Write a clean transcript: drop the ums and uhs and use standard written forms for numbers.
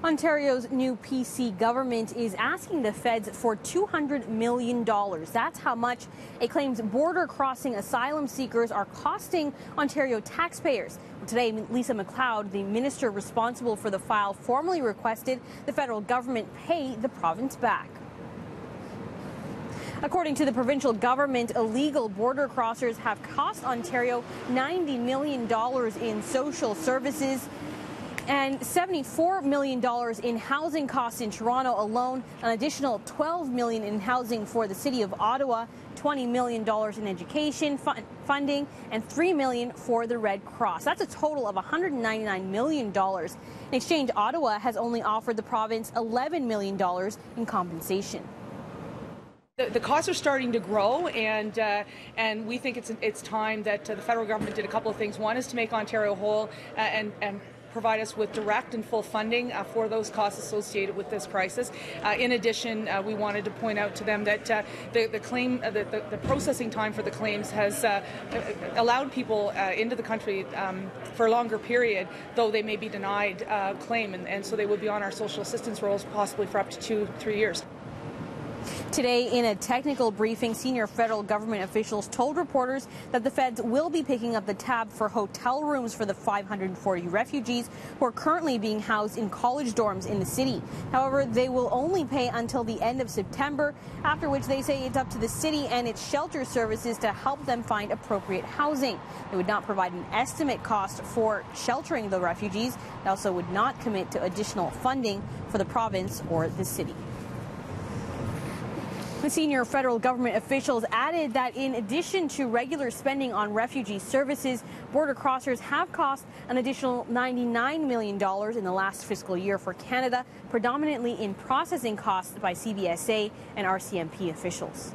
Ontario's new PC government is asking the feds for $200 million. That's how much it claims border crossing asylum seekers are costing Ontario taxpayers. Today, Lisa MacLeod, the minister responsible for the file, formally requested the federal government pay the province back. According to the provincial government, illegal border crossers have cost Ontario $90 million in social services and $74 million in housing costs in Toronto alone, an additional $12 million in housing for the city of Ottawa, $20 million in education funding, and $3 million for the Red Cross. That's a total of $199 million. In exchange, Ottawa has only offered the province $11 million in compensation. The costs are starting to grow, and we think it's time that the federal government did a couple of things. One is to make Ontario whole and provide us with direct and full funding for those costs associated with this crisis. In addition, we wanted to point out to them that the processing time for the claims has allowed people into the country for a longer period, though they may be denied claim, and so they would be on our social assistance rolls possibly for up to 2-3 years. Today, in a technical briefing, senior federal government officials told reporters that the feds will be picking up the tab for hotel rooms for the 540 refugees who are currently being housed in college dorms in the city. However, they will only pay until the end of September, after which they say it's up to the city and its shelter services to help them find appropriate housing. They would not provide an estimate cost for sheltering the refugees. They also would not commit to additional funding for the province or the city. The senior federal government officials added that in addition to regular spending on refugee services, border crossers have cost an additional $99 million in the last fiscal year for Canada, predominantly in processing costs by CBSA and RCMP officials.